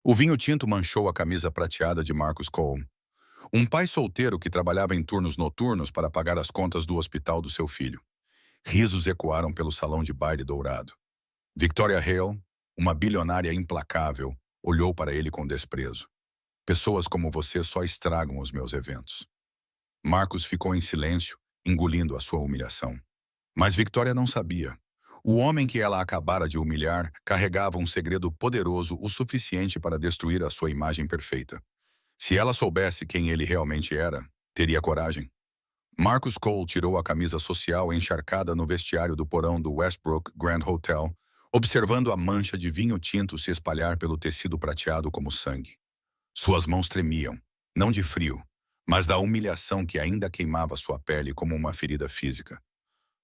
O vinho tinto manchou a camisa prateada de Marcus Cole, um pai solteiro que trabalhava em turnos noturnos para pagar as contas do hospital do seu filho. Risos ecoaram pelo salão de baile dourado. Victoria Hale, uma bilionária implacável, olhou para ele com desprezo. Pessoas como você só estragam os meus eventos. Marcus ficou em silêncio, engolindo a sua humilhação. Mas Victoria não sabia. O homem que ela acabara de humilhar carregava um segredo poderoso o suficiente para destruir a sua imagem perfeita. Se ela soubesse quem ele realmente era, teria coragem. Marcus Cole tirou a camisa social encharcada no vestiário do porão do Westbrook Grand Hotel, observando a mancha de vinho tinto se espalhar pelo tecido prateado como sangue. Suas mãos tremiam, não de frio, mas da humilhação que ainda queimava sua pele como uma ferida física.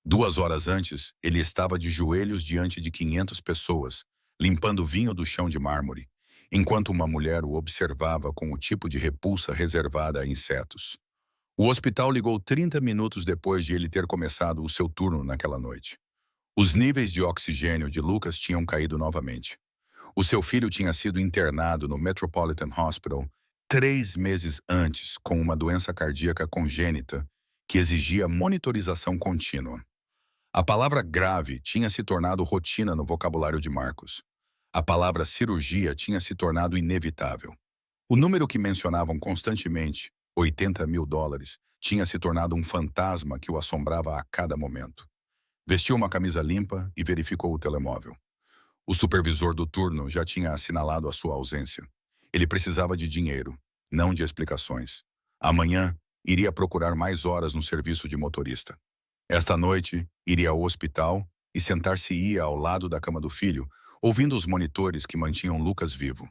2 horas antes, ele estava de joelhos diante de 500 pessoas, limpando vinho do chão de mármore, enquanto uma mulher o observava com o tipo de repulsa reservada a insetos. O hospital ligou 30 minutos depois de ele ter começado o seu turno naquela noite. Os níveis de oxigênio de Lucas tinham caído novamente. O seu filho tinha sido internado no Metropolitan Hospital 3 meses antes com uma doença cardíaca congênita que exigia monitorização contínua. A palavra grave tinha se tornado rotina no vocabulário de Marcos. A palavra cirurgia tinha se tornado inevitável. O número que mencionavam constantemente, US$ 80.000, tinha se tornado um fantasma que o assombrava a cada momento. Vestiu uma camisa limpa e verificou o telemóvel. O supervisor do turno já tinha assinalado a sua ausência. Ele precisava de dinheiro, não de explicações. Amanhã, iria procurar mais horas no serviço de motorista. Esta noite, iria ao hospital e sentar-se-ia ao lado da cama do filho, ouvindo os monitores que mantinham Lucas vivo.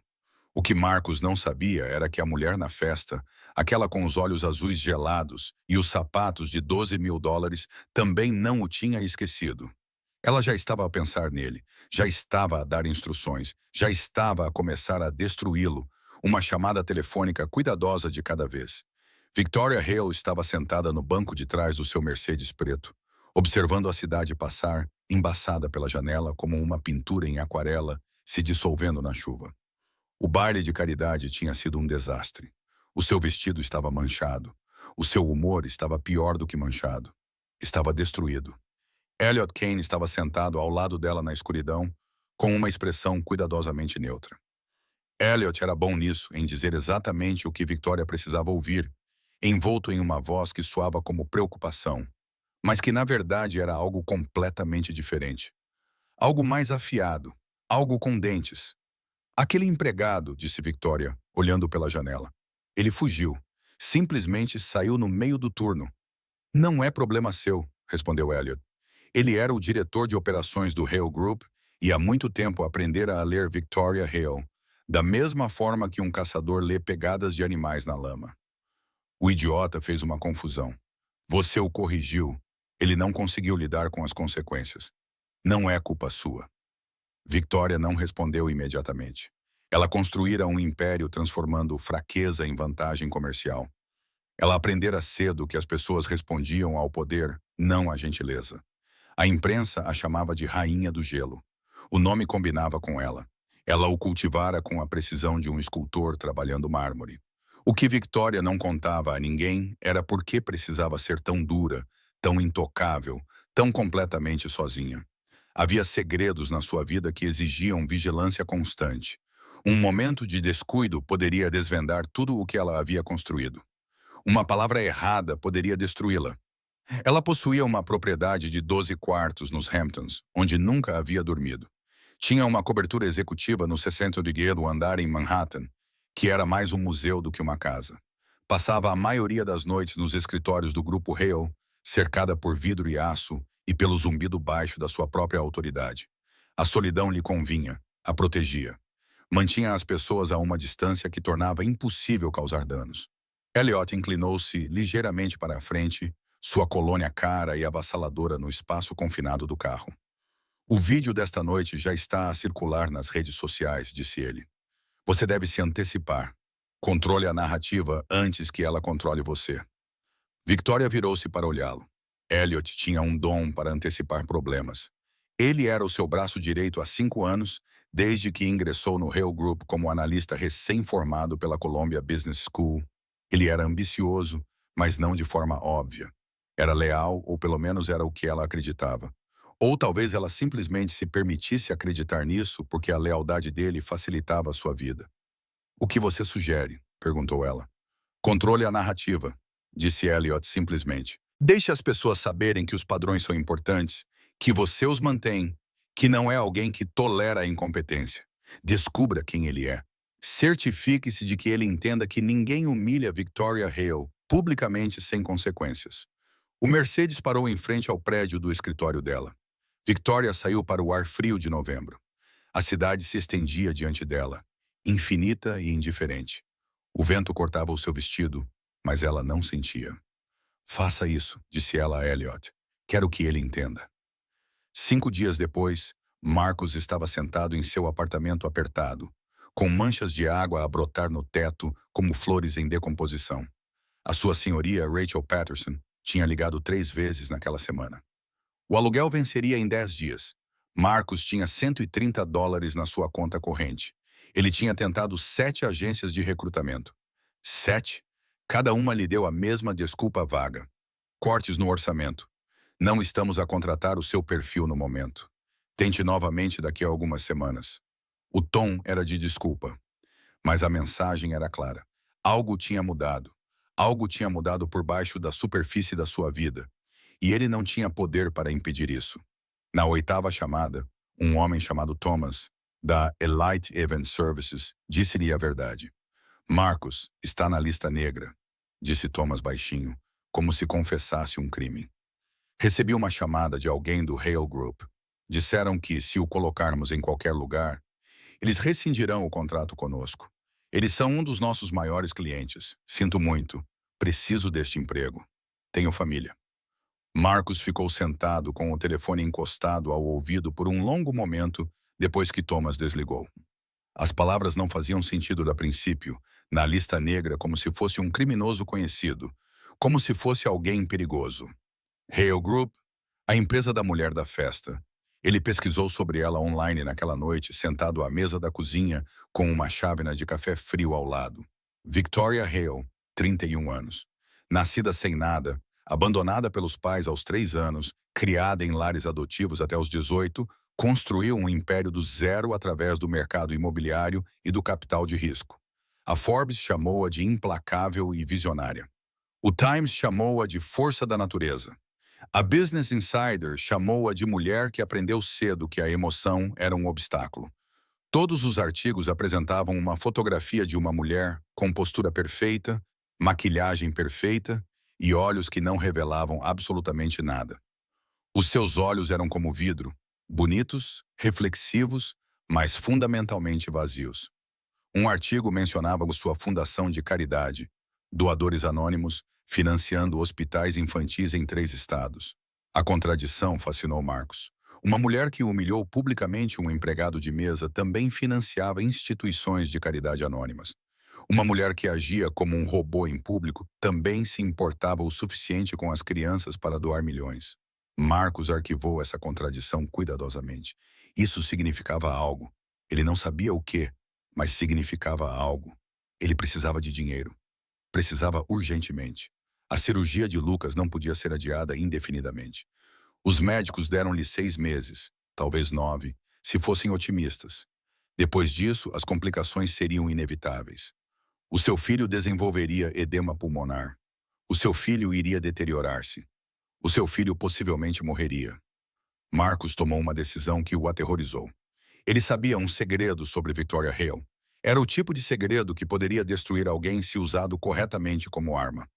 O que Marcos não sabia era que a mulher na festa, aquela com os olhos azuis gelados e os sapatos de US$ 12.000, também não o tinha esquecido. Ela já estava a pensar nele, já estava a dar instruções, já estava a começar a destruí-lo, uma chamada telefônica cuidadosa de cada vez. Victoria Hale estava sentada no banco de trás do seu Mercedes preto, observando a cidade passar, embaçada pela janela como uma pintura em aquarela, se dissolvendo na chuva. O baile de caridade tinha sido um desastre. O seu vestido estava manchado. O seu humor estava pior do que manchado. Estava destruído. Elliot Kane estava sentado ao lado dela na escuridão, com uma expressão cuidadosamente neutra. Elliot era bom nisso, em dizer exatamente o que Victoria precisava ouvir, envolto em uma voz que soava como preocupação, mas que na verdade era algo completamente diferente. Algo mais afiado, algo com dentes. Aquele empregado, disse Victoria, olhando pela janela. Ele fugiu. Simplesmente saiu no meio do turno. Não é problema seu, respondeu Elliot. Ele era o diretor de operações do Hale Group e há muito tempo aprendera a ler Victoria Hale, da mesma forma que um caçador lê pegadas de animais na lama. O idiota fez uma confusão. Você o corrigiu. Ele não conseguiu lidar com as consequências. Não é culpa sua. Victoria não respondeu imediatamente. Ela construíra um império transformando fraqueza em vantagem comercial. Ela aprendera cedo que as pessoas respondiam ao poder, não à gentileza. A imprensa a chamava de Rainha do Gelo. O nome combinava com ela. Ela o cultivara com a precisão de um escultor trabalhando mármore. O que Victoria não contava a ninguém era por que precisava ser tão dura, tão intocável, tão completamente sozinha. Havia segredos na sua vida que exigiam vigilância constante. Um momento de descuido poderia desvendar tudo o que ela havia construído. Uma palavra errada poderia destruí-la. Ela possuía uma propriedade de 12 quartos nos Hamptons, onde nunca havia dormido. Tinha uma cobertura executiva no 60º andar em Manhattan, que era mais um museu do que uma casa. Passava a maioria das noites nos escritórios do Grupo Hale, cercada por vidro e aço e pelo zumbido baixo da sua própria autoridade. A solidão lhe convinha, a protegia. Mantinha as pessoas a uma distância que tornava impossível causar danos. Elliot inclinou-se ligeiramente para a frente, sua colônia cara e avassaladora no espaço confinado do carro. O vídeo desta noite já está a circular nas redes sociais, disse ele. Você deve se antecipar. Controle a narrativa antes que ela controle você. Victoria virou-se para olhá-lo. Elliot tinha um dom para antecipar problemas. Ele era o seu braço direito há 5 anos, Desde que ingressou no Hale Group como analista recém-formado pela Columbia Business School, ele era ambicioso, mas não de forma óbvia. Era leal, ou pelo menos era o que ela acreditava. Ou talvez ela simplesmente se permitisse acreditar nisso porque a lealdade dele facilitava a sua vida. "O que você sugere?" perguntou ela. "Controle a narrativa", disse Elliot simplesmente. "Deixe as pessoas saberem que os padrões são importantes, que você os mantém, que não é alguém que tolera a incompetência. Descubra quem ele é. Certifique-se de que ele entenda que ninguém humilha Victoria Hale publicamente sem consequências." O Mercedes parou em frente ao prédio do escritório dela. Victoria saiu para o ar frio de novembro. A cidade se estendia diante dela, infinita e indiferente. O vento cortava o seu vestido, mas ela não sentia. "Faça isso", disse ela a Elliot. "Quero que ele entenda." 5 dias depois, Marcos estava sentado em seu apartamento apertado, com manchas de água a brotar no teto como flores em decomposição. A sua senhoria, Rachel Patterson, tinha ligado 3 vezes naquela semana. O aluguel venceria em 10 dias. Marcos tinha $130 na sua conta corrente. Ele tinha tentado 7 agências de recrutamento. 7. Cada uma lhe deu a mesma desculpa vaga. "Cortes no orçamento. Não estamos a contratar o seu perfil no momento. Tente novamente daqui a algumas semanas." O tom era de desculpa, mas a mensagem era clara. Algo tinha mudado. Algo tinha mudado por baixo da superfície da sua vida, e ele não tinha poder para impedir isso. Na 8ª chamada, um homem chamado Thomas, da Elite Event Services, disse-lhe a verdade. "Marcos está na lista negra", disse Thomas baixinho, como se confessasse um crime. "Recebi uma chamada de alguém do Hale Group. Disseram que, se o colocarmos em qualquer lugar, eles rescindirão o contrato conosco. Eles são um dos nossos maiores clientes. Sinto muito. Preciso deste emprego. Tenho família." Marcos ficou sentado com o telefone encostado ao ouvido por um longo momento depois que Thomas desligou. As palavras não faziam sentido a princípio, na lista negra, como se fosse um criminoso conhecido, como se fosse alguém perigoso. Hale Group, a empresa da mulher da festa. Ele pesquisou sobre ela online naquela noite, sentado à mesa da cozinha, com uma chávena de café frio ao lado. Victoria Hale, 31 anos. Nascida sem nada, abandonada pelos pais aos 3 anos, criada em lares adotivos até os 18, construiu um império do zero através do mercado imobiliário e do capital de risco. A Forbes chamou-a de implacável e visionária. O Times chamou-a de força da natureza. A Business Insider chamou-a de mulher que aprendeu cedo que a emoção era um obstáculo. Todos os artigos apresentavam uma fotografia de uma mulher com postura perfeita, maquilhagem perfeita e olhos que não revelavam absolutamente nada. Os seus olhos eram como vidro, bonitos, reflexivos, mas fundamentalmente vazios. Um artigo mencionava sua fundação de caridade, doadores anônimos, financiando hospitais infantis em 3 estados. A contradição fascinou Marcos. Uma mulher que humilhou publicamente um empregado de mesa também financiava instituições de caridade anônimas. Uma mulher que agia como um robô em público também se importava o suficiente com as crianças para doar milhões. Marcos arquivou essa contradição cuidadosamente. Isso significava algo. Ele não sabia o quê, mas significava algo. Ele precisava de dinheiro. Precisava urgentemente. A cirurgia de Lucas não podia ser adiada indefinidamente. Os médicos deram-lhe 6 meses, talvez 9, se fossem otimistas. Depois disso, as complicações seriam inevitáveis. O seu filho desenvolveria edema pulmonar. O seu filho iria deteriorar-se. O seu filho possivelmente morreria. Marcos tomou uma decisão que o aterrorizou. Ele sabia um segredo sobre Victoria Hale. Era o tipo de segredo que poderia destruir alguém se usado corretamente como arma.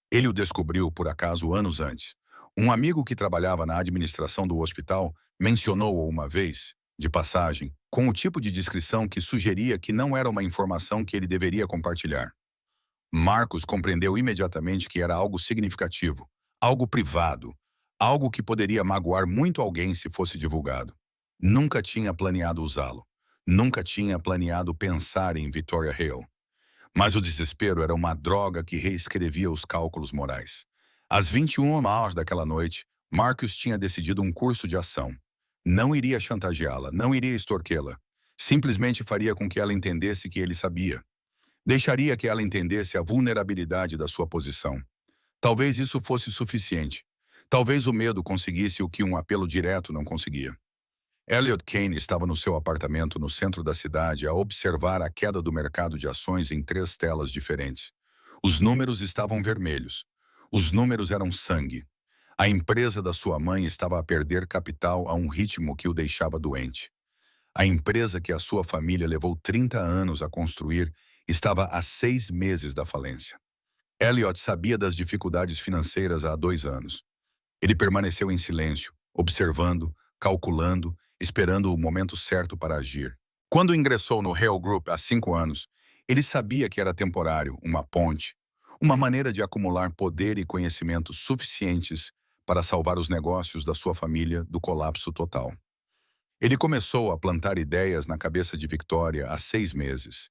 Ele o descobriu, por acaso, anos antes. Um amigo que trabalhava na administração do hospital mencionou-o uma vez, de passagem, com o tipo de descrição que sugeria que não era uma informação que ele deveria compartilhar. Marcos compreendeu imediatamente que era algo significativo, algo privado, algo que poderia magoar muito alguém se fosse divulgado. Nunca tinha planeado usá-lo. Nunca tinha planeado pensar em Victoria Hale. Mas o desespero era uma droga que reescrevia os cálculos morais. Às 21h daquela noite, Marcus tinha decidido um curso de ação. Não iria chantageá-la, não iria extorquê-la. Simplesmente faria com que ela entendesse que ele sabia. Deixaria que ela entendesse a vulnerabilidade da sua posição. Talvez isso fosse suficiente. Talvez o medo conseguisse o que um apelo direto não conseguia. Elliot Kane estava no seu apartamento no centro da cidade a observar a queda do mercado de ações em 3 telas diferentes. Os números estavam vermelhos. Os números eram sangue. A empresa da sua mãe estava a perder capital a um ritmo que o deixava doente. A empresa que a sua família levou 30 anos a construir estava a 6 meses da falência. Elliot sabia das dificuldades financeiras há 2 anos. Ele permaneceu em silêncio, observando, calculando, esperando o momento certo para agir. Quando ingressou no Hale Group há 5 anos, ele sabia que era temporário, uma ponte, uma maneira de acumular poder e conhecimento suficientes para salvar os negócios da sua família do colapso total. Ele começou a plantar ideias na cabeça de Victoria há 6 meses.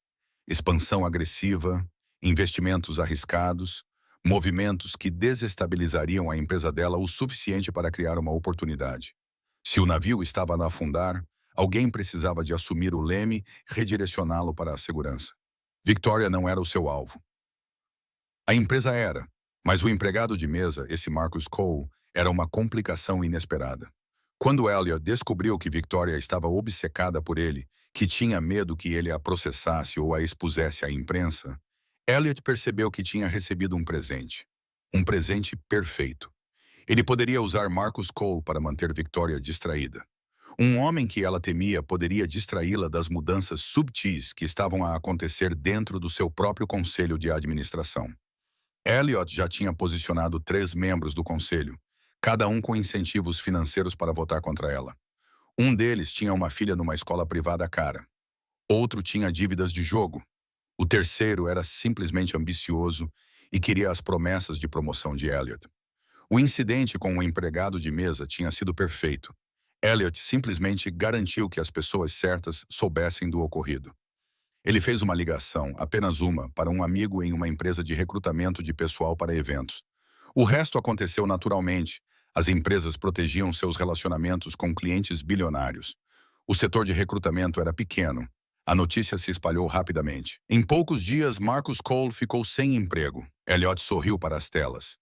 Expansão agressiva, investimentos arriscados, movimentos que desestabilizariam a empresa dela o suficiente para criar uma oportunidade. Se o navio estava a afundar, alguém precisava de assumir o leme e redirecioná-lo para a segurança. Victoria não era o seu alvo. A empresa era, mas o empregado de mesa, esse Marcus Cole, era uma complicação inesperada. Quando Elliot descobriu que Victoria estava obcecada por ele, que tinha medo que ele a processasse ou a expusesse à imprensa, Elliot percebeu que tinha recebido um presente. Um presente perfeito. Ele poderia usar Marcus Cole para manter Victoria distraída. Um homem que ela temia poderia distraí-la das mudanças subtis que estavam a acontecer dentro do seu próprio conselho de administração. Elliot já tinha posicionado 3 membros do conselho, cada um com incentivos financeiros para votar contra ela. Um deles tinha uma filha numa escola privada cara. Outro tinha dívidas de jogo. O terceiro era simplesmente ambicioso e queria as promessas de promoção de Elliot. O incidente com o empregado de mesa tinha sido perfeito. Elliot simplesmente garantiu que as pessoas certas soubessem do ocorrido. Ele fez uma ligação, apenas uma, para um amigo em uma empresa de recrutamento de pessoal para eventos. O resto aconteceu naturalmente. As empresas protegiam seus relacionamentos com clientes bilionários. O setor de recrutamento era pequeno. A notícia se espalhou rapidamente. Em poucos dias, Marcus Cole ficou sem emprego. Elliot sorriu para as telas.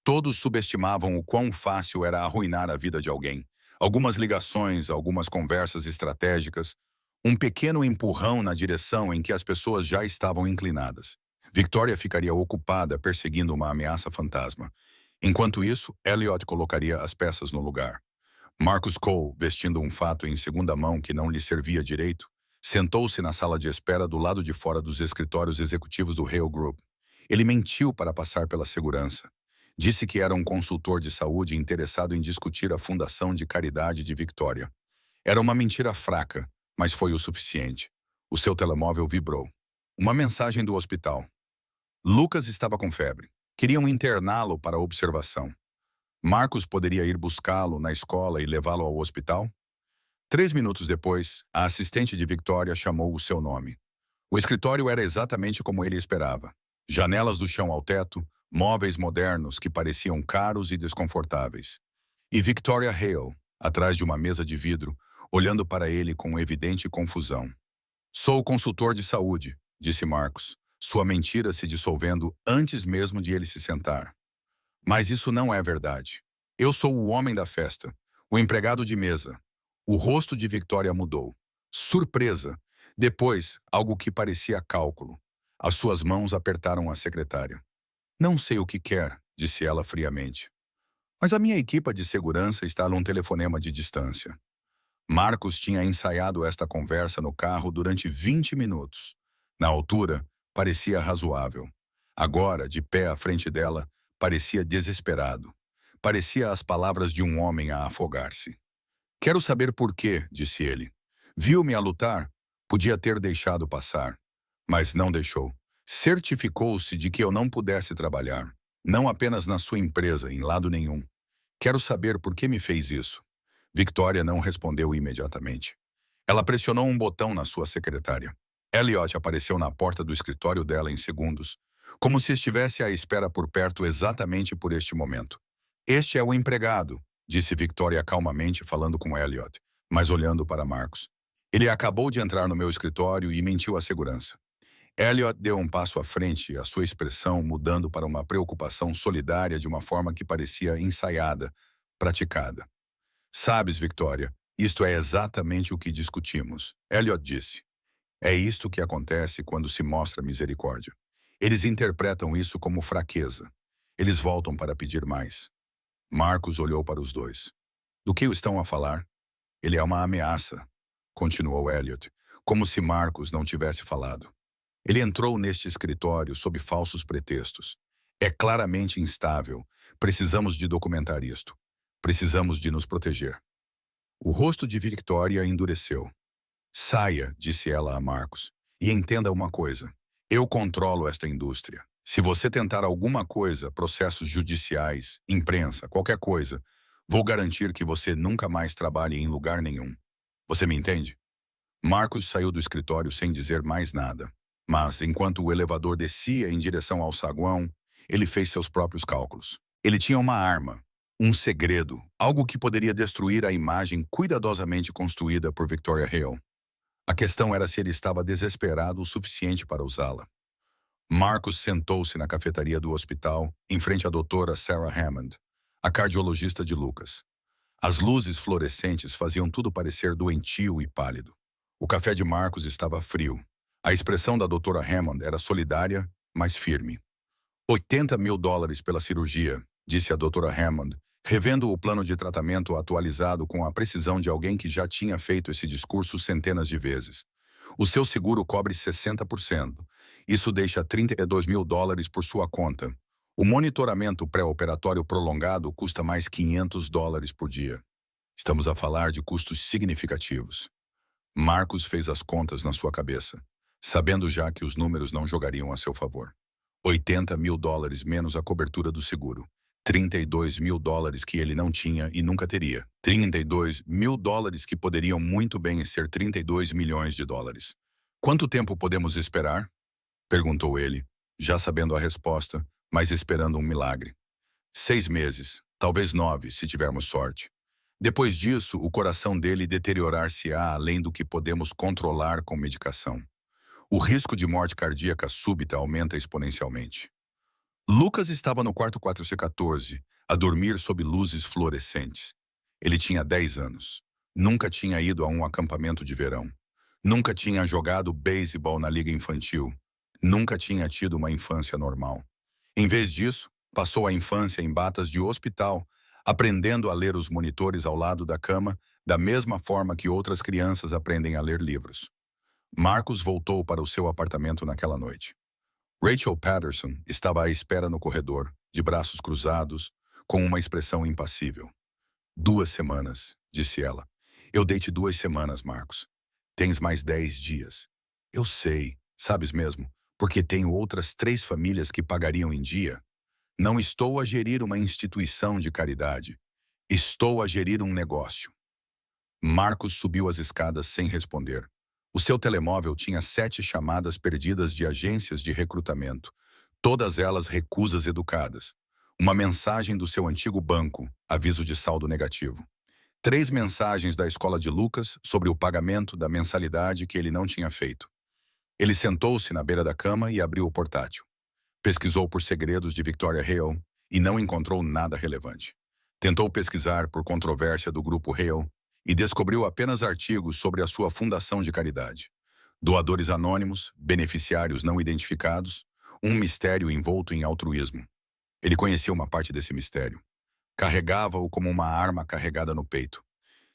Todos subestimavam o quão fácil era arruinar a vida de alguém. Algumas ligações, algumas conversas estratégicas, um pequeno empurrão na direção em que as pessoas já estavam inclinadas. Victoria ficaria ocupada perseguindo uma ameaça fantasma. Enquanto isso, Elliot colocaria as peças no lugar. Marcus Cole, vestindo um fato em segunda mão que não lhe servia direito, sentou-se na sala de espera do lado de fora dos escritórios executivos do Hale Group. Ele mentiu para passar pela segurança. Disse que era um consultor de saúde interessado em discutir a fundação de caridade de Victoria. Era uma mentira fraca, mas foi o suficiente. O seu telemóvel vibrou. Uma mensagem do hospital. Lucas estava com febre. Queriam interná-lo para observação. Marcos poderia ir buscá-lo na escola e levá-lo ao hospital? 3 minutos depois, a assistente de Victoria chamou o seu nome. O escritório era exatamente como ele esperava. Janelas do chão ao teto, móveis modernos que pareciam caros e desconfortáveis. E Victoria Hale, atrás de uma mesa de vidro, olhando para ele com evidente confusão. "Sou consultor de saúde", disse Marcos, sua mentira se dissolvendo antes mesmo de ele se sentar. "Mas isso não é verdade. Eu sou o homem da festa, o empregado de mesa." O rosto de Victoria mudou. Surpresa. Depois, algo que parecia cálculo. As suas mãos apertaram a secretária. "Não sei o que quer", disse ela friamente. "Mas a minha equipa de segurança está num telefonema de distância." Marcos tinha ensaiado esta conversa no carro durante 20 minutos. Na altura, parecia razoável. Agora, de pé à frente dela, parecia desesperado. Parecia as palavras de um homem a afogar-se. "Quero saber por quê", disse ele. "Viu-me a lutar? Podia ter deixado passar. Mas não deixou. Certificou-se de que eu não pudesse trabalhar. Não apenas na sua empresa, em lado nenhum. Quero saber por que me fez isso." Victoria não respondeu imediatamente. Ela pressionou um botão na sua secretária. Elliot apareceu na porta do escritório dela em segundos, como se estivesse à espera por perto exatamente por este momento. "Este é o empregado", disse Victoria calmamente falando com Elliot, mas olhando para Marcos. Ele acabou de entrar no meu escritório e mentiu à segurança. Elliot deu um passo à frente, a sua expressão mudando para uma preocupação solidária de uma forma que parecia ensaiada, praticada. Sabes, Victoria, isto é exatamente o que discutimos. Elliot disse. É isto que acontece quando se mostra misericórdia. Eles interpretam isso como fraqueza. Eles voltam para pedir mais. Marcos olhou para os dois. Do que estão a falar? Ele é uma ameaça, continuou Elliot, como se Marcos não tivesse falado. Ele entrou neste escritório sob falsos pretextos. É claramente instável. Precisamos de documentar isto. Precisamos de nos proteger. O rosto de Victoria endureceu. Saia, disse ela a Marcos, e entenda uma coisa. Eu controlo esta indústria. Se você tentar alguma coisa, processos judiciais, imprensa, qualquer coisa, vou garantir que você nunca mais trabalhe em lugar nenhum. Você me entende? Marcos saiu do escritório sem dizer mais nada. Mas, enquanto o elevador descia em direção ao saguão, ele fez seus próprios cálculos. Ele tinha uma arma, um segredo, algo que poderia destruir a imagem cuidadosamente construída por Victoria Hale. A questão era se ele estava desesperado o suficiente para usá-la. Marcos sentou-se na cafetaria do hospital, em frente à doutora Sarah Hammond, a cardiologista de Lucas. As luzes fluorescentes faziam tudo parecer doentio e pálido. O café de Marcos estava frio. A expressão da doutora Hammond era solidária, mas firme. $80.000 pela cirurgia, disse a doutora Hammond, revendo o plano de tratamento atualizado com a precisão de alguém que já tinha feito esse discurso centenas de vezes. O seu seguro cobre 60%. Isso deixa $32.000 por sua conta. O monitoramento pré-operatório prolongado custa mais $500 por dia. Estamos a falar de custos significativos. Marcos fez as contas na sua cabeça, sabendo já que os números não jogariam a seu favor. $80.000 menos a cobertura do seguro. $32.000 que ele não tinha e nunca teria. $32.000 que poderiam muito bem ser $32 milhões. Quanto tempo podemos esperar? Perguntou ele, já sabendo a resposta, mas esperando um milagre. 6 meses, talvez 9, se tivermos sorte. Depois disso, o coração dele deteriorar-se-á além do que podemos controlar com medicação. O risco de morte cardíaca súbita aumenta exponencialmente. Lucas estava no quarto 4C14, a dormir sob luzes fluorescentes. Ele tinha 10 anos. Nunca tinha ido a um acampamento de verão. Nunca tinha jogado beisebol na liga infantil. Nunca tinha tido uma infância normal. Em vez disso, passou a infância em batas de hospital, aprendendo a ler os monitores ao lado da cama, da mesma forma que outras crianças aprendem a ler livros. Marcos voltou para o seu apartamento naquela noite. Rachel Patterson estava à espera no corredor, de braços cruzados, com uma expressão impassível. 2 semanas, disse ela. Eu dei-te 2 semanas, Marcos. Tens mais 10 dias. Eu sei, sabes mesmo, porque tenho outras 3 famílias que pagariam em dia. Não estou a gerir uma instituição de caridade. Estou a gerir um negócio. Marcos subiu as escadas sem responder. O seu telemóvel tinha 7 chamadas perdidas de agências de recrutamento, todas elas recusas educadas. Uma mensagem do seu antigo banco, aviso de saldo negativo. 3 mensagens da escola de Lucas sobre o pagamento da mensalidade que ele não tinha feito. Ele sentou-se na beira da cama e abriu o portátil. Pesquisou por segredos de Victoria Hale e não encontrou nada relevante. Tentou pesquisar por controvérsia do grupo Hale e descobriu apenas artigos sobre a sua fundação de caridade. Doadores anônimos, beneficiários não identificados, um mistério envolto em altruísmo. Ele conhecia uma parte desse mistério. Carregava-o como uma arma carregada no peito.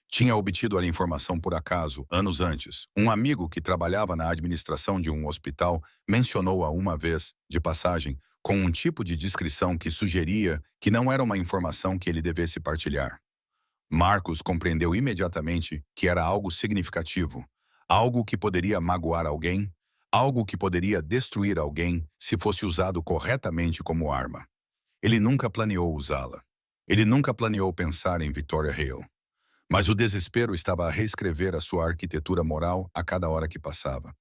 Tinha obtido a informação por acaso, anos antes. Um amigo que trabalhava na administração de um hospital mencionou-a uma vez, de passagem, com um tipo de descrição que sugeria que não era uma informação que ele devesse partilhar. Marcos compreendeu imediatamente que era algo significativo, algo que poderia magoar alguém, algo que poderia destruir alguém se fosse usado corretamente como arma. Ele nunca planeou usá-la. Ele nunca planeou pensar em Victoria Hale. Mas o desespero estava a reescrever a sua arquitetura moral a cada hora que passava.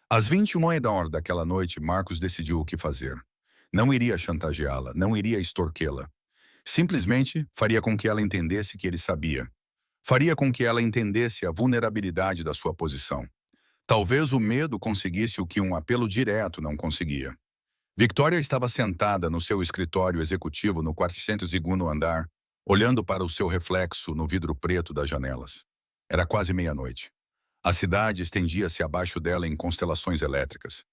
Às 21h daquela noite, Marcos decidiu o que fazer. Não iria chantageá-la, não iria extorquê-la. Simplesmente faria com que ela entendesse que ele sabia. Faria com que ela entendesse a vulnerabilidade da sua posição. Talvez o medo conseguisse o que um apelo direto não conseguia. Victoria estava sentada no seu escritório executivo no 402º andar, olhando para o seu reflexo no vidro preto das janelas. Era quase meia-noite. A cidade estendia-se abaixo dela em constelações elétricas.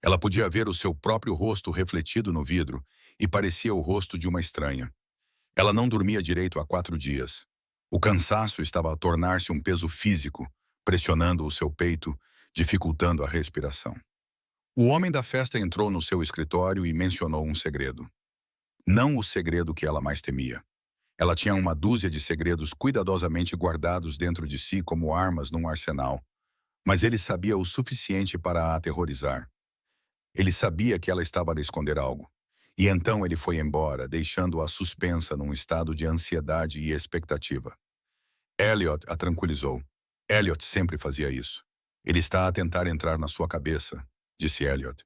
Ela podia ver o seu próprio rosto refletido no vidro e parecia o rosto de uma estranha. Ela não dormia direito há 4 dias. O cansaço estava a tornar-se um peso físico, pressionando o seu peito, dificultando a respiração. O homem da festa entrou no seu escritório e mencionou um segredo. Não o segredo que ela mais temia. Ela tinha uma dúzia de segredos cuidadosamente guardados dentro de si como armas num arsenal, mas ele sabia o suficiente para a aterrorizar. Ele sabia que ela estava a esconder algo. E então ele foi embora, deixando-a suspensa num estado de ansiedade e expectativa. Elliot a tranquilizou. Elliot sempre fazia isso. Ele está a tentar entrar na sua cabeça, disse Elliot.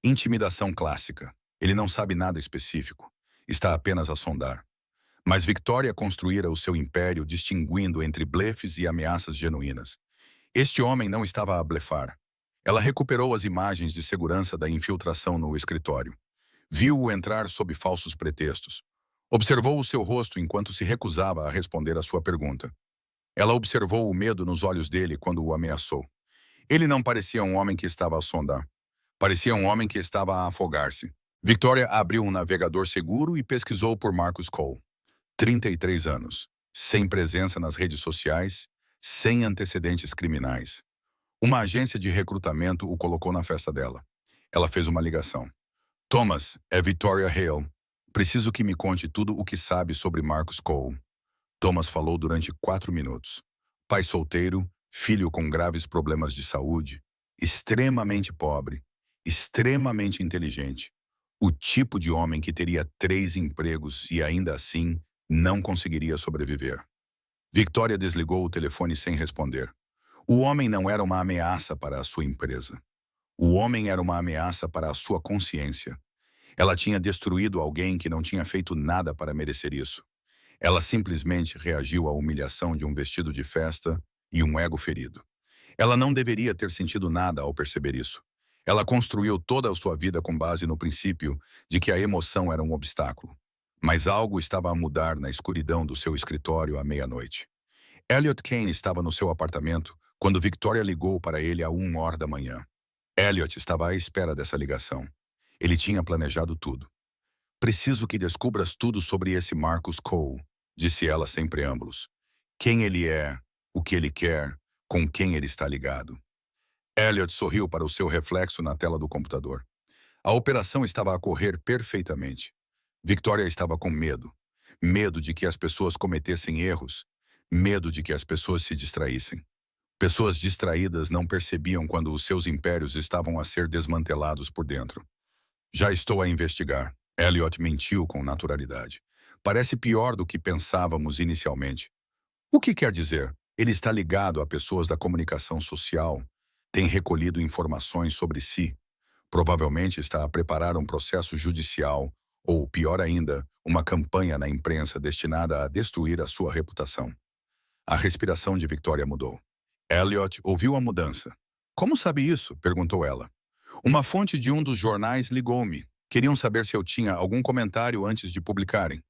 Intimidação clássica. Ele não sabe nada específico. Está apenas a sondar. Mas Victoria construíra o seu império distinguindo entre blefes e ameaças genuínas. Este homem não estava a blefar. Ela recuperou as imagens de segurança da infiltração no escritório. Viu-o entrar sob falsos pretextos. Observou o seu rosto enquanto se recusava a responder à sua pergunta. Ela observou o medo nos olhos dele quando o ameaçou. Ele não parecia um homem que estava a sondar. Parecia um homem que estava a afogar-se. Victoria abriu um navegador seguro e pesquisou por Marcus Cole. 33 anos, sem presença nas redes sociais, sem antecedentes criminais. Uma agência de recrutamento o colocou na festa dela. Ela fez uma ligação. Thomas, é Victoria Hale. Preciso que me conte tudo o que sabe sobre Marcus Cole. Thomas falou durante 4 minutos. Pai solteiro, filho com graves problemas de saúde, extremamente pobre, extremamente inteligente. O tipo de homem que teria 3 empregos e ainda assim não conseguiria sobreviver. Victoria desligou o telefone sem responder. O homem não era uma ameaça para a sua empresa. O homem era uma ameaça para a sua consciência. Ela tinha destruído alguém que não tinha feito nada para merecer isso. Ela simplesmente reagiu à humilhação de um vestido de festa e um ego ferido. Ela não deveria ter sentido nada ao perceber isso. Ela construiu toda a sua vida com base no princípio de que a emoção era um obstáculo. Mas algo estava a mudar na escuridão do seu escritório à meia-noite. Elliot Kane estava no seu apartamento quando Victoria ligou para ele à 1 hora da manhã. Elliot estava à espera dessa ligação. Ele tinha planejado tudo. Preciso que descubras tudo sobre esse Marcus Cole, disse ela sem preâmbulos. Quem ele é, o que ele quer, com quem ele está ligado. Elliot sorriu para o seu reflexo na tela do computador. A operação estava a correr perfeitamente. Victoria estava com medo. Medo de que as pessoas cometessem erros. Medo de que as pessoas se distraíssem. Pessoas distraídas não percebiam quando os seus impérios estavam a ser desmantelados por dentro. Já estou a investigar. Elliot mentiu com naturalidade. Parece pior do que pensávamos inicialmente. O que quer dizer? Ele está ligado a pessoas da comunicação social, tem recolhido informações sobre si, provavelmente está a preparar um processo judicial ou, pior ainda, uma campanha na imprensa destinada a destruir a sua reputação. A respiração de Victoria mudou. Elliot ouviu a mudança. Como sabe isso? Perguntou ela. Uma fonte de um dos jornais ligou-me. Queriam saber se eu tinha algum comentário antes de publicarem.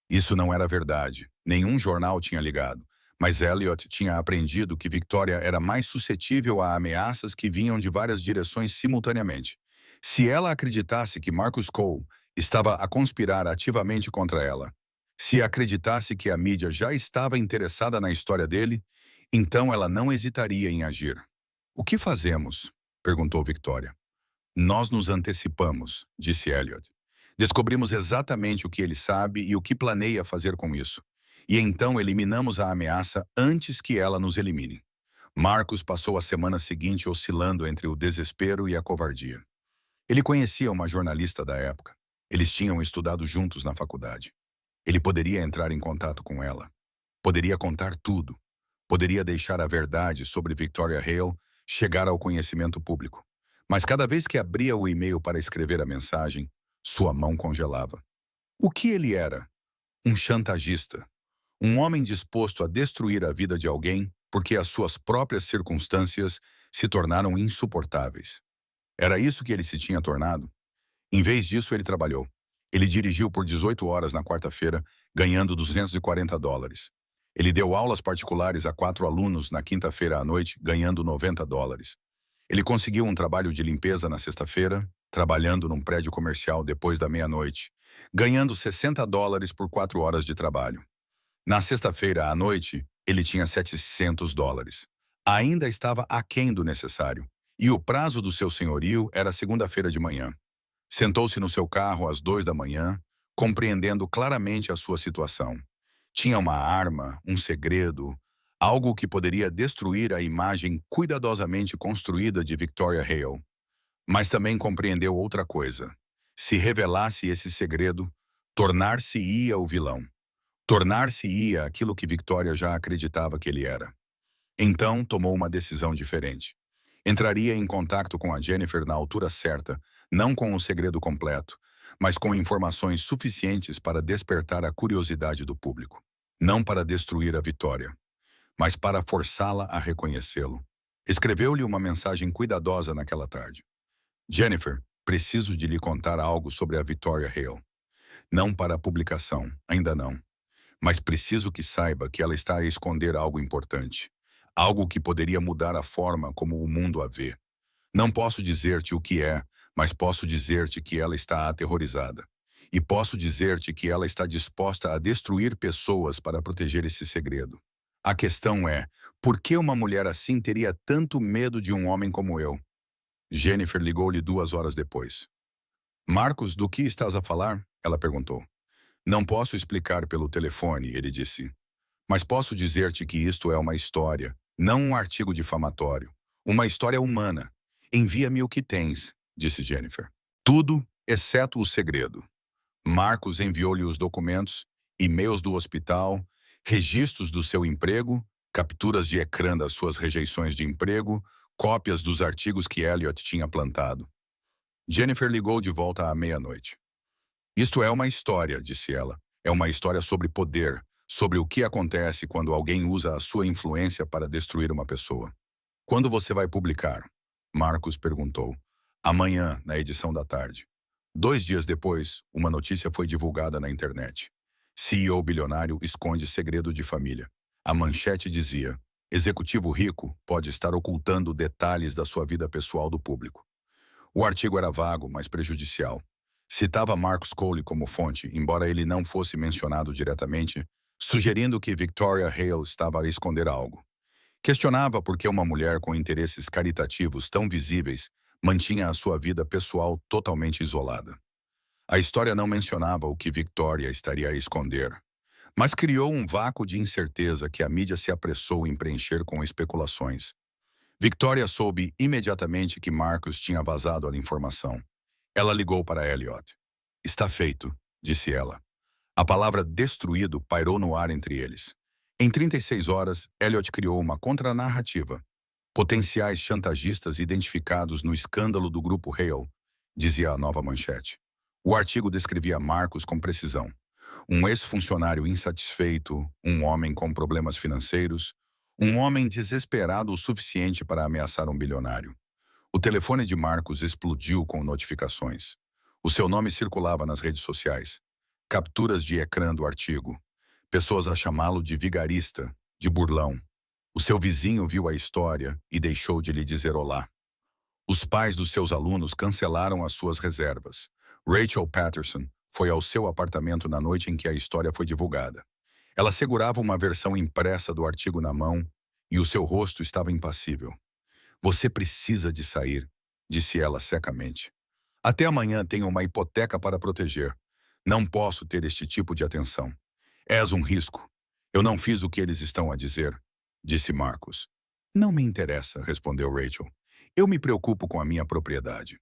Isso não era verdade. Nenhum jornal tinha ligado. Mas Elliot tinha aprendido que Victoria era mais suscetível a ameaças que vinham de várias direções simultaneamente. Se ela acreditasse que Marcus Cole estava a conspirar ativamente contra ela, se acreditasse que a mídia já estava interessada na história dele, então ela não hesitaria em agir. O que fazemos? Perguntou Victoria. Nós nos antecipamos, disse Elliot. Descobrimos exatamente o que ele sabe e o que planeia fazer com isso. E então eliminamos a ameaça antes que ela nos elimine. Marcus passou a semana seguinte oscilando entre o desespero e a covardia. Ele conhecia uma jornalista da época. Eles tinham estudado juntos na faculdade. Ele poderia entrar em contato com ela. Poderia contar tudo. Poderia deixar a verdade sobre Victoria Hale chegar ao conhecimento público. Mas cada vez que abria o e-mail para escrever a mensagem, sua mão congelava. O que ele era? Um chantagista. Um homem disposto a destruir a vida de alguém porque as suas próprias circunstâncias se tornaram insuportáveis. Era isso que ele se tinha tornado? Em vez disso, ele trabalhou. Ele dirigiu por 18 horas na quarta-feira, ganhando US$ 240. Ele deu aulas particulares a 4 alunos na quinta-feira à noite, ganhando US$ 90. Ele conseguiu um trabalho de limpeza na sexta-feira, trabalhando num prédio comercial depois da meia-noite, ganhando US$ 60 por 4 horas de trabalho. Na sexta-feira à noite, ele tinha US$ 700. Ainda estava aquém do necessário, e o prazo do seu senhorio era segunda-feira de manhã. Sentou-se no seu carro às 2 da manhã, compreendendo claramente a sua situação. Tinha uma arma, um segredo, algo que poderia destruir a imagem cuidadosamente construída de Victoria Hale. Mas também compreendeu outra coisa. Se revelasse esse segredo, tornar-se-ia o vilão. Tornar-se-ia aquilo que Victoria já acreditava que ele era. Então, tomou uma decisão diferente. Entraria em contato com a Jennifer na altura certa, não com o segredo completo, mas com informações suficientes para despertar a curiosidade do público. Não para destruir a Victoria, mas para forçá-la a reconhecê-lo. Escreveu-lhe uma mensagem cuidadosa naquela tarde. Jennifer, preciso de lhe contar algo sobre a Victoria Hale. Não para a publicação, ainda não. Mas preciso que saiba que ela está a esconder algo importante. Algo que poderia mudar a forma como o mundo a vê. Não posso dizer-te o que é, mas posso dizer-te que ela está aterrorizada. E posso dizer-te que ela está disposta a destruir pessoas para proteger esse segredo. A questão é, por que uma mulher assim teria tanto medo de um homem como eu? Jennifer ligou-lhe 2 horas depois. Marcos, do que estás a falar? Ela perguntou. Não posso explicar pelo telefone, ele disse. Mas posso dizer-te que isto é uma história, não um artigo difamatório. Uma história humana. Envia-me o que tens, disse Jennifer. Tudo, exceto o segredo. Marcos enviou-lhe os documentos, e-mails do hospital, registros do seu emprego, capturas de ecrã das suas rejeições de emprego, cópias dos artigos que Elliot tinha plantado. Jennifer ligou de volta à meia-noite. Isto é uma história, disse ela. É uma história sobre poder, sobre o que acontece quando alguém usa a sua influência para destruir uma pessoa. Quando você vai publicar? Marcos perguntou. Amanhã, na edição da tarde. 2 dias depois, uma notícia foi divulgada na internet. CEO bilionário esconde segredo de família. A manchete dizia: executivo rico pode estar ocultando detalhes da sua vida pessoal do público. O artigo era vago, mas prejudicial. Citava Marcus Cole como fonte, embora ele não fosse mencionado diretamente, sugerindo que Victoria Hale estava a esconder algo. Questionava por que uma mulher com interesses caritativos tão visíveis mantinha a sua vida pessoal totalmente isolada. A história não mencionava o que Victoria estaria a esconder, mas criou um vácuo de incerteza que a mídia se apressou em preencher com especulações. Victoria soube imediatamente que Marcus tinha vazado a informação. Ela ligou para Elliot. Está feito, disse ela. A palavra destruído pairou no ar entre eles. Em 36 horas, Elliot criou uma contranarrativa. Potenciais chantagistas identificados no escândalo do grupo Hale, dizia a nova manchete. O artigo descrevia Marcos com precisão. Um ex-funcionário insatisfeito, um homem com problemas financeiros, um homem desesperado o suficiente para ameaçar um bilionário. O telefone de Marcos explodiu com notificações. O seu nome circulava nas redes sociais. Capturas de ecrã do artigo. Pessoas a chamá-lo de vigarista, de burlão. O seu vizinho viu a história e deixou de lhe dizer olá. Os pais dos seus alunos cancelaram as suas reservas. Rachel Patterson foi ao seu apartamento na noite em que a história foi divulgada. Ela segurava uma versão impressa do artigo na mão e o seu rosto estava impassível. Você precisa de sair, disse ela secamente. Até amanhã tenho uma hipoteca para proteger. Não posso ter este tipo de atenção. És um risco. Eu não fiz o que eles estão a dizer, disse Marcos. Não me interessa, respondeu Rachel. Eu me preocupo com a minha propriedade.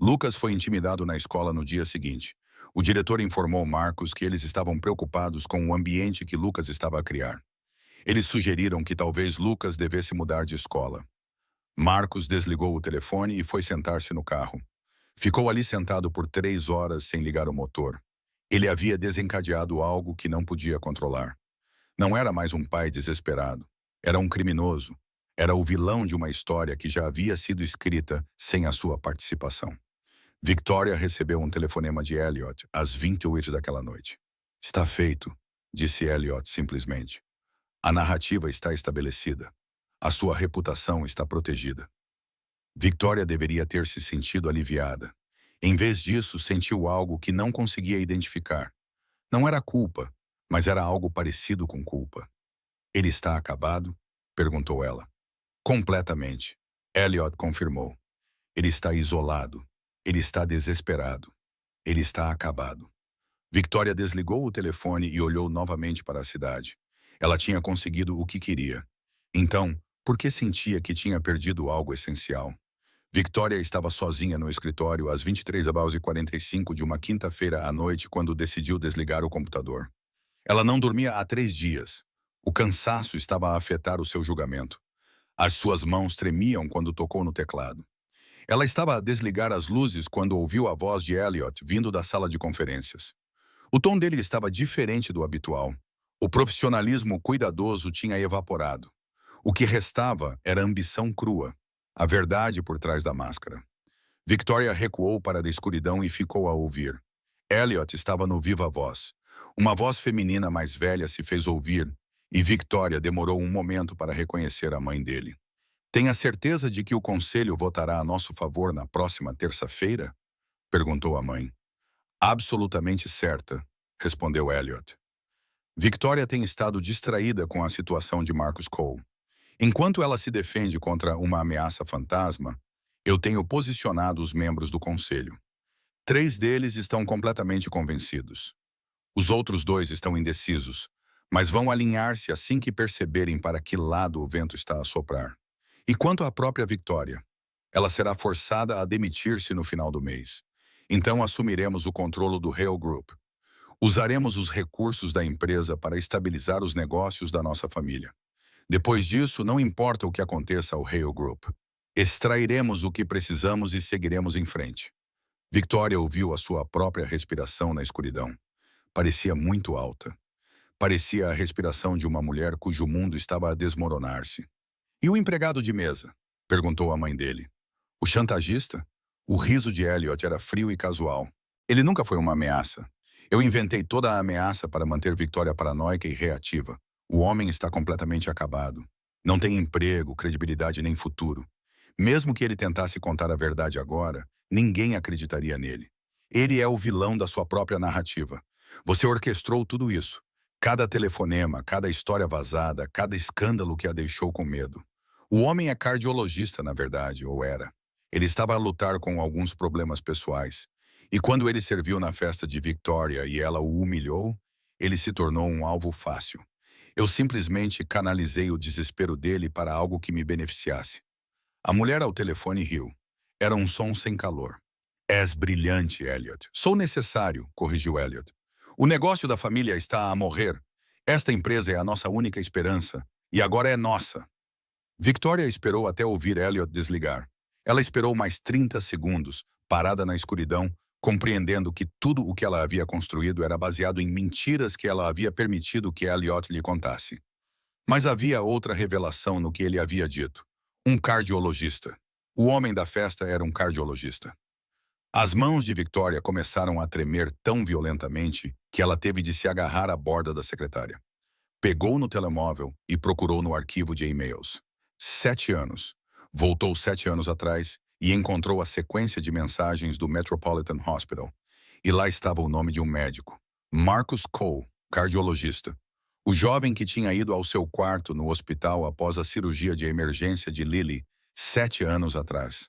Lucas foi intimidado na escola no dia seguinte. O diretor informou Marcos que eles estavam preocupados com o ambiente que Lucas estava a criar. Eles sugeriram que talvez Lucas devesse mudar de escola. Marcos desligou o telefone e foi sentar-se no carro. Ficou ali sentado por 3 horas sem ligar o motor. Ele havia desencadeado algo que não podia controlar. Não era mais um pai desesperado. Era um criminoso. Era o vilão de uma história que já havia sido escrita sem a sua participação. Victoria recebeu um telefonema de Elliot às 28 daquela noite. Está feito, disse Elliot simplesmente. A narrativa está estabelecida. A sua reputação está protegida. Victoria deveria ter se sentido aliviada. Em vez disso, sentiu algo que não conseguia identificar. Não era culpa, mas era algo parecido com culpa. Ele está acabado? Perguntou ela. Completamente. Elliot confirmou. Ele está isolado. Ele está desesperado. Ele está acabado. Victoria desligou o telefone e olhou novamente para a cidade. Ela tinha conseguido o que queria. Então, por que sentia que tinha perdido algo essencial? Victoria estava sozinha no escritório às 23h45 de uma quinta-feira à noite quando decidiu desligar o computador. Ela não dormia há 3 dias. O cansaço estava a afetar o seu julgamento. As suas mãos tremiam quando tocou no teclado. Ela estava a desligar as luzes quando ouviu a voz de Elliot vindo da sala de conferências. O tom dele estava diferente do habitual. O profissionalismo cuidadoso tinha evaporado. O que restava era ambição crua, a verdade por trás da máscara. Victoria recuou para a escuridão e ficou a ouvir. Elliot estava no viva voz. Uma voz feminina mais velha se fez ouvir, e Victoria demorou um momento para reconhecer a mãe dele. Tem a certeza de que o conselho votará a nosso favor na próxima terça-feira? Perguntou a mãe. Absolutamente certa, respondeu Elliot. Victoria tem estado distraída com a situação de Marcus Cole. Enquanto ela se defende contra uma ameaça fantasma, eu tenho posicionado os membros do conselho. 3 deles estão completamente convencidos. Os outros 2 estão indecisos, mas vão alinhar-se assim que perceberem para que lado o vento está a soprar. E quanto à própria Victoria, ela será forçada a demitir-se no final do mês. Então assumiremos o controle do Hale Group. Usaremos os recursos da empresa para estabilizar os negócios da nossa família. Depois disso, não importa o que aconteça ao Hale Group. Extrairemos o que precisamos e seguiremos em frente. Victoria ouviu a sua própria respiração na escuridão. Parecia muito alta. Parecia a respiração de uma mulher cujo mundo estava a desmoronar-se. E o empregado de mesa? Perguntou a mãe dele. O chantagista? O riso de Elliot era frio e casual. Ele nunca foi uma ameaça. Eu inventei toda a ameaça para manter Victoria paranoica e reativa. O homem está completamente acabado. Não tem emprego, credibilidade nem futuro. Mesmo que ele tentasse contar a verdade agora, ninguém acreditaria nele. Ele é o vilão da sua própria narrativa. Você orquestrou tudo isso. Cada telefonema, cada história vazada, cada escândalo que a deixou com medo. O homem é cardiologista, na verdade, ou era. Ele estava a lutar com alguns problemas pessoais. E quando ele serviu na festa de Victoria e ela o humilhou, ele se tornou um alvo fácil. Eu simplesmente canalizei o desespero dele para algo que me beneficiasse. A mulher ao telefone riu. Era um som sem calor. És brilhante, Elliot. Sou necessário, corrigiu Elliot. O negócio da família está a morrer. Esta empresa é a nossa única esperança. E agora é nossa. Victoria esperou até ouvir Elliot desligar. Ela esperou mais 30 segundos, parada na escuridão, compreendendo que tudo o que ela havia construído era baseado em mentiras que ela havia permitido que Elliot lhe contasse. Mas havia outra revelação no que ele havia dito. Um cardiologista. O homem da festa era um cardiologista. As mãos de Victoria começaram a tremer tão violentamente que ela teve de se agarrar à borda da secretária. Pegou no telemóvel e procurou no arquivo de e-mails. 7 anos. Voltou 7 anos atrás e encontrou a sequência de mensagens do Metropolitan Hospital. E lá estava o nome de um médico. Marcus Cole, cardiologista. O jovem que tinha ido ao seu quarto no hospital após a cirurgia de emergência de Lily, 7 anos atrás.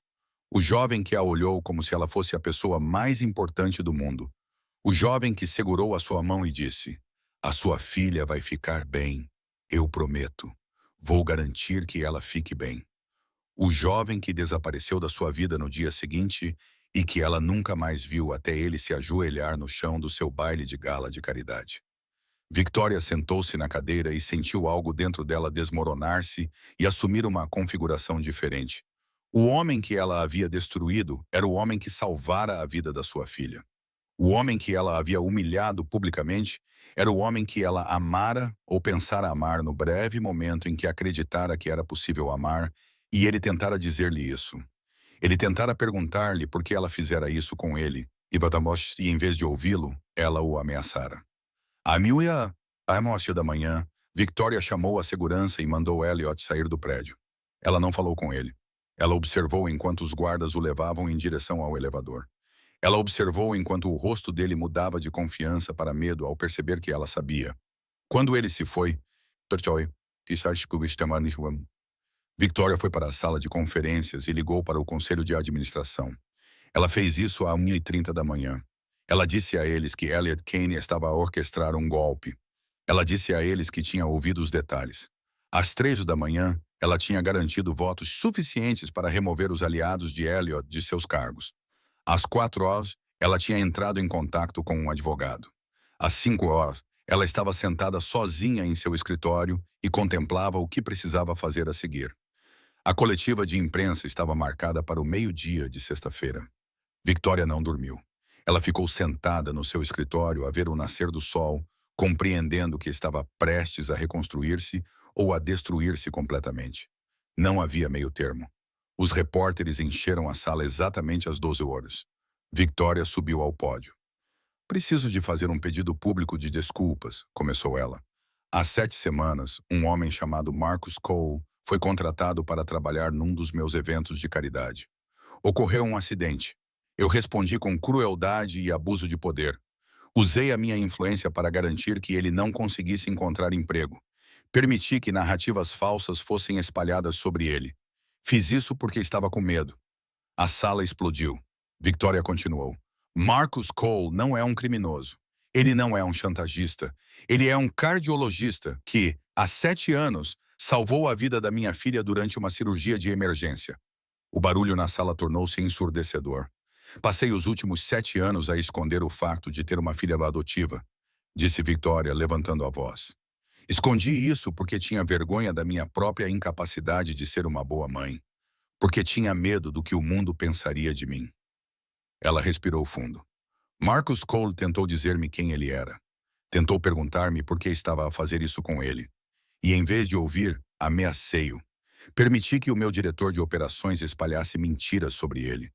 O jovem que a olhou como se ela fosse a pessoa mais importante do mundo. O jovem que segurou a sua mão e disse: "A sua filha vai ficar bem. Eu prometo. Vou garantir que ela fique bem." O jovem que desapareceu da sua vida no dia seguinte e que ela nunca mais viu até ele se ajoelhar no chão do seu baile de gala de caridade. Victoria sentou-se na cadeira e sentiu algo dentro dela desmoronar-se e assumir uma configuração diferente. O homem que ela havia destruído era o homem que salvara a vida da sua filha. O homem que ela havia humilhado publicamente era o homem que ela amara ou pensara amar no breve momento em que acreditara que era possível amar, e ele tentara dizer-lhe isso. Ele tentara perguntar-lhe por que ela fizera isso com ele, e em vez de ouvi-lo, ela o ameaçara. À 1h da manhã, Victoria chamou a segurança e mandou Elliot sair do prédio. Ela não falou com ele. Ela observou enquanto os guardas o levavam em direção ao elevador. Ela observou enquanto o rosto dele mudava de confiança para medo ao perceber que ela sabia. Quando ele se foi, Victoria foi para a sala de conferências e ligou para o conselho de administração. Ela fez isso à 1h30 da manhã. Ela disse a eles que Elliot Kane estava a orquestrar um golpe. Ela disse a eles que tinha ouvido os detalhes. Às 3 da manhã, ela tinha garantido votos suficientes para remover os aliados de Elliot de seus cargos. Às 4 horas, ela tinha entrado em contato com um advogado. Às 5 horas, ela estava sentada sozinha em seu escritório e contemplava o que precisava fazer a seguir. A coletiva de imprensa estava marcada para o meio-dia de sexta-feira. Victoria não dormiu. Ela ficou sentada no seu escritório a ver o nascer do sol, compreendendo que estava prestes a reconstruir-se ou a destruir-se completamente. Não havia meio termo. Os repórteres encheram a sala exatamente às 12 horas. Victoria subiu ao pódio. Preciso de fazer um pedido público de desculpas, começou ela. Há 7 semanas, um homem chamado Marcus Cole foi contratado para trabalhar num dos meus eventos de caridade. Ocorreu um acidente. Eu respondi com crueldade e abuso de poder. Usei a minha influência para garantir que ele não conseguisse encontrar emprego. Permiti que narrativas falsas fossem espalhadas sobre ele. Fiz isso porque estava com medo. A sala explodiu. Victoria continuou. Marcus Cole não é um criminoso. Ele não é um chantagista. Ele é um cardiologista que, há 7 anos, salvou a vida da minha filha durante uma cirurgia de emergência. O barulho na sala tornou-se ensurdecedor. Passei os últimos 7 anos a esconder o fato de ter uma filha adotiva, disse Victoria, levantando a voz. Escondi isso porque tinha vergonha da minha própria incapacidade de ser uma boa mãe. Porque tinha medo do que o mundo pensaria de mim. Ela respirou fundo. Marcus Cole tentou dizer-me quem ele era. Tentou perguntar-me por que estava a fazer isso com ele. E em vez de ouvir, ameacei-o. Permiti que o meu diretor de operações espalhasse mentiras sobre ele.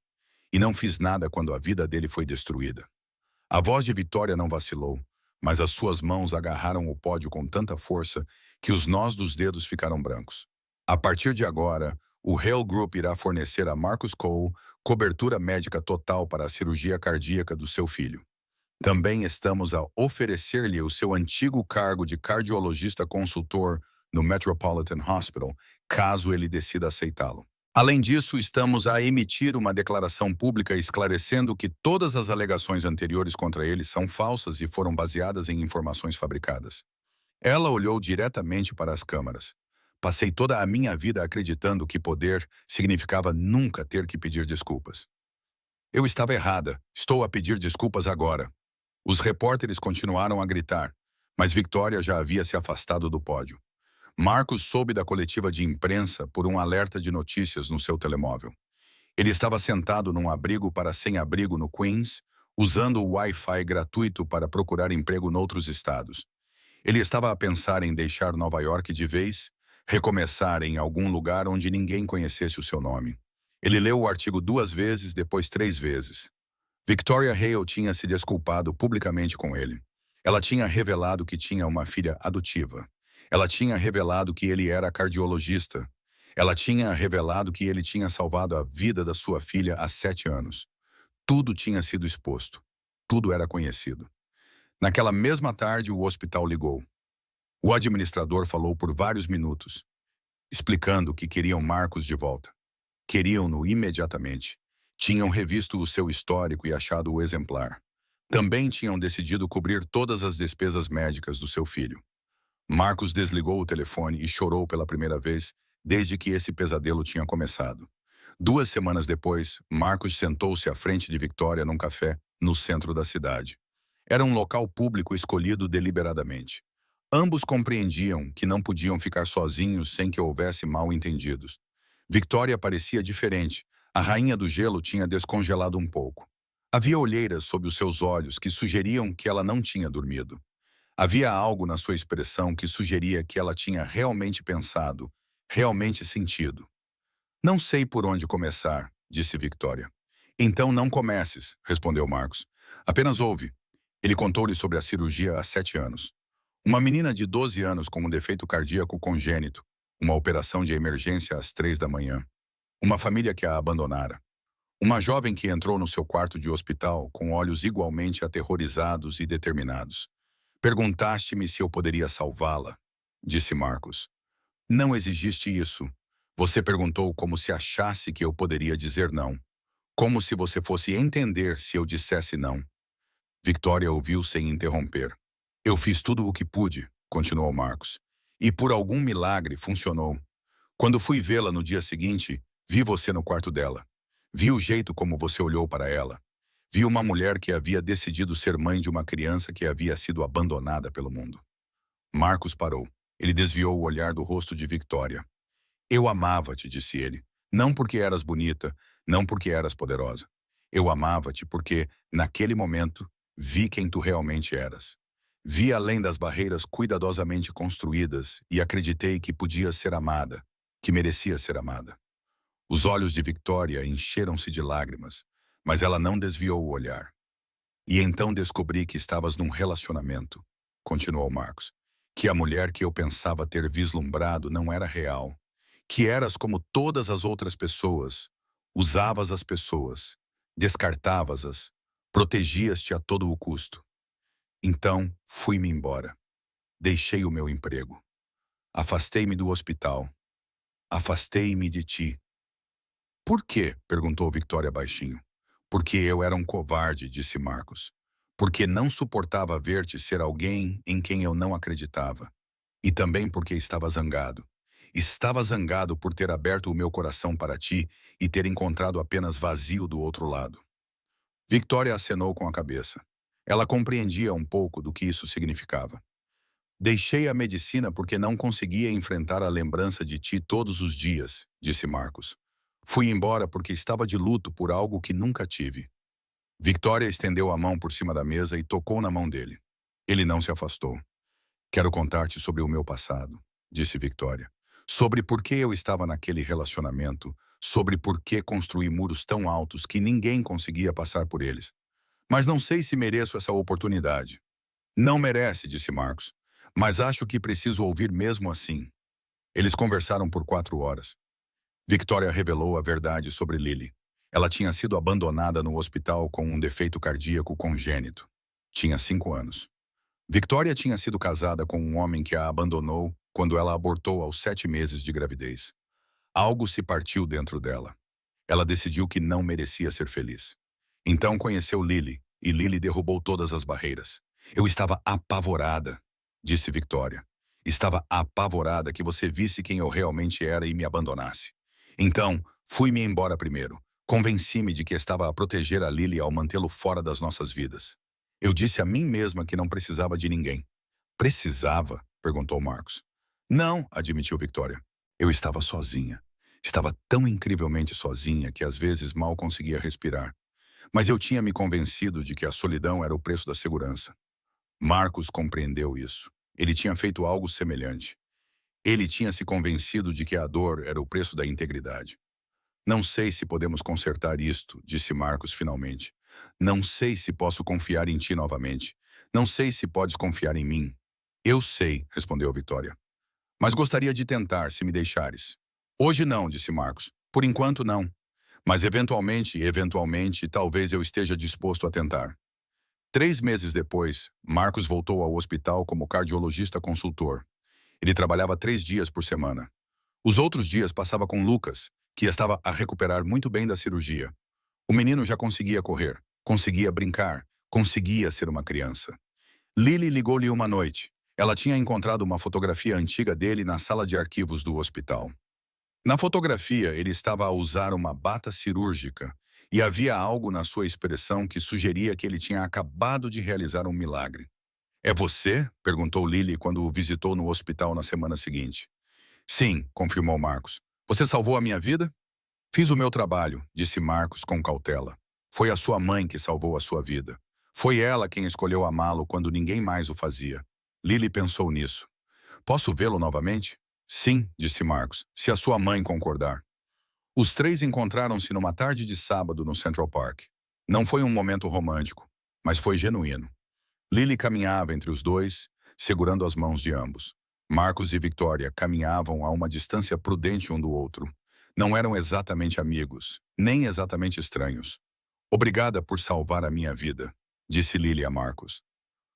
E não fiz nada quando a vida dele foi destruída. A voz de Victoria não vacilou, mas as suas mãos agarraram o pódio com tanta força que os nós dos dedos ficaram brancos. A partir de agora, o Hale Group irá fornecer a Marcus Cole cobertura médica total para a cirurgia cardíaca do seu filho. Também estamos a oferecer-lhe o seu antigo cargo de cardiologista consultor no Metropolitan Hospital, caso ele decida aceitá-lo. Além disso, estamos a emitir uma declaração pública esclarecendo que todas as alegações anteriores contra ele são falsas e foram baseadas em informações fabricadas. Ela olhou diretamente para as câmaras. Passei toda a minha vida acreditando que poder significava nunca ter que pedir desculpas. Eu estava errada. Estou a pedir desculpas agora. Os repórteres continuaram a gritar, mas Victoria já havia se afastado do pódio. Marcus soube da coletiva de imprensa por um alerta de notícias no seu telemóvel. Ele estava sentado num abrigo para sem-abrigo no Queens, usando o Wi-Fi gratuito para procurar emprego noutros estados. Ele estava a pensar em deixar Nova York de vez, recomeçar em algum lugar onde ninguém conhecesse o seu nome. Ele leu o artigo 2 vezes, depois 3 vezes. Victoria Hale tinha se desculpado publicamente com ele. Ela tinha revelado que tinha uma filha adotiva. Ela tinha revelado que ele era cardiologista. Ela tinha revelado que ele tinha salvado a vida da sua filha há 7 anos. Tudo tinha sido exposto. Tudo era conhecido. Naquela mesma tarde, o hospital ligou. O administrador falou por vários minutos, explicando que queriam Marcus de volta. Queriam-no imediatamente. Tinham revisto o seu histórico e achado o exemplar. Também tinham decidido cobrir todas as despesas médicas do seu filho. Marcus desligou o telefone e chorou pela primeira vez desde que esse pesadelo tinha começado. 2 semanas depois, Marcus sentou-se à frente de Victoria num café no centro da cidade. Era um local público escolhido deliberadamente. Ambos compreendiam que não podiam ficar sozinhos sem que houvesse mal-entendidos. Victoria parecia diferente. A rainha do gelo tinha descongelado um pouco. Havia olheiras sob os seus olhos que sugeriam que ela não tinha dormido. Havia algo na sua expressão que sugeria que ela tinha realmente pensado, realmente sentido. Não sei por onde começar, disse Victoria. Então não comeces, respondeu Marcos. Apenas ouve. Ele contou-lhe sobre a cirurgia há 7 anos. Uma menina de 12 anos com um defeito cardíaco congênito. Uma operação de emergência às 3 da manhã. Uma família que a abandonara. Uma jovem que entrou no seu quarto de hospital com olhos igualmente aterrorizados e determinados. Perguntaste-me se eu poderia salvá-la, disse Marcos. Não exigiste isso. Você perguntou como se achasse que eu poderia dizer não. Como se você fosse entender se eu dissesse não. Victoria ouviu sem interromper. Eu fiz tudo o que pude, continuou Marcos. E por algum milagre funcionou. Quando fui vê-la no dia seguinte, vi você no quarto dela. Vi o jeito como você olhou para ela. Vi uma mulher que havia decidido ser mãe de uma criança que havia sido abandonada pelo mundo. Marcos parou. Ele desviou o olhar do rosto de Victoria. Eu amava-te, disse ele. Não porque eras bonita, não porque eras poderosa. Eu amava-te porque, naquele momento, vi quem tu realmente eras. Vi além das barreiras cuidadosamente construídas e acreditei que podias ser amada, que merecia ser amada. Os olhos de Victoria encheram-se de lágrimas, mas ela não desviou o olhar. E então descobri que estavas num relacionamento, continuou Marcos, que a mulher que eu pensava ter vislumbrado não era real, que eras como todas as outras pessoas, usavas as pessoas, descartavas-as, protegias-te a todo o custo. Então, fui-me embora. Deixei o meu emprego. Afastei-me do hospital. Afastei-me de ti. Por quê? Perguntou Victoria baixinho. Porque eu era um covarde, disse Marcos. Porque não suportava ver-te ser alguém em quem eu não acreditava. E também porque estava zangado. Estava zangado por ter aberto o meu coração para ti e ter encontrado apenas vazio do outro lado. Victoria acenou com a cabeça. Ela compreendia um pouco do que isso significava. Deixei a medicina porque não conseguia enfrentar a lembrança de ti todos os dias, disse Marcos. Fui embora porque estava de luto por algo que nunca tive. Victoria estendeu a mão por cima da mesa e tocou na mão dele. Ele não se afastou. Quero contar-te sobre o meu passado, disse Victoria. Sobre por que eu estava naquele relacionamento, sobre por que construí muros tão altos que ninguém conseguia passar por eles. Mas não sei se mereço essa oportunidade. Não merece, disse Marcos. Mas acho que preciso ouvir mesmo assim. Eles conversaram por 4 horas. Victoria revelou a verdade sobre Lily. Ela tinha sido abandonada no hospital com um defeito cardíaco congênito. Tinha 5 anos. Victoria tinha sido casada com um homem que a abandonou quando ela abortou aos 7 meses de gravidez. Algo se partiu dentro dela. Ela decidiu que não merecia ser feliz. Então conheceu Lily, e Lily derrubou todas as barreiras. Eu estava apavorada, disse Victoria. Estava apavorada que você visse quem eu realmente era e me abandonasse. Então, fui-me embora primeiro. Convenci-me de que estava a proteger a Lily ao mantê-lo fora das nossas vidas. Eu disse a mim mesma que não precisava de ninguém. Precisava? Perguntou Marcos. Não, admitiu Victoria. Eu estava sozinha. Estava tão incrivelmente sozinha que às vezes mal conseguia respirar. Mas eu tinha me convencido de que a solidão era o preço da segurança. Marcos compreendeu isso. Ele tinha feito algo semelhante. Ele tinha se convencido de que a dor era o preço da integridade. Não sei se podemos consertar isto, disse Marcos finalmente. Não sei se posso confiar em ti novamente. Não sei se podes confiar em mim. Eu sei, respondeu Victoria. Mas gostaria de tentar, se me deixares. Hoje não, disse Marcos. Por enquanto não. Mas eventualmente, talvez eu esteja disposto a tentar. 3 meses depois, Marcos voltou ao hospital como cardiologista consultor. Ele trabalhava 3 dias por semana. Os outros dias passava com Lucas, que estava a recuperar muito bem da cirurgia. O menino já conseguia correr, conseguia brincar, conseguia ser uma criança. Lily ligou-lhe uma noite. Ela tinha encontrado uma fotografia antiga dele na sala de arquivos do hospital. Na fotografia, ele estava a usar uma bata cirúrgica e havia algo na sua expressão que sugeria que ele tinha acabado de realizar um milagre. É você? Perguntou Lily quando o visitou no hospital na semana seguinte. Sim, confirmou Marcos. Você salvou a minha vida? Fiz o meu trabalho, disse Marcos com cautela. Foi a sua mãe que salvou a sua vida. Foi ela quem escolheu amá-lo quando ninguém mais o fazia. Lily pensou nisso. Posso vê-lo novamente? Sim, disse Marcos, se a sua mãe concordar. Os três encontraram-se numa tarde de sábado no Central Park. Não foi um momento romântico, mas foi genuíno. Lily caminhava entre os dois, segurando as mãos de ambos. Marcos e Victoria caminhavam a uma distância prudente um do outro. Não eram exatamente amigos, nem exatamente estranhos. Obrigada por salvar a minha vida, disse Lily a Marcos.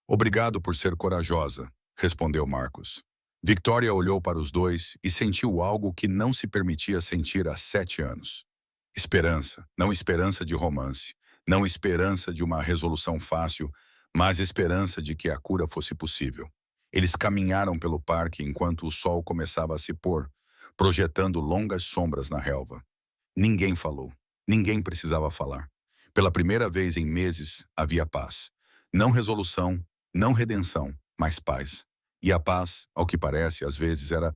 Obrigado por ser corajosa, respondeu Marcos. Victoria olhou para os dois e sentiu algo que não se permitia sentir há 7 anos. Esperança, não esperança de romance, não esperança de uma resolução fácil, mas esperança de que a cura fosse possível. Eles caminharam pelo parque enquanto o sol começava a se pôr, projetando longas sombras na relva. Ninguém falou. Ninguém precisava falar. Pela primeira vez em meses, havia paz. Não resolução, não redenção, mas paz. E a paz, ao que parece, às vezes era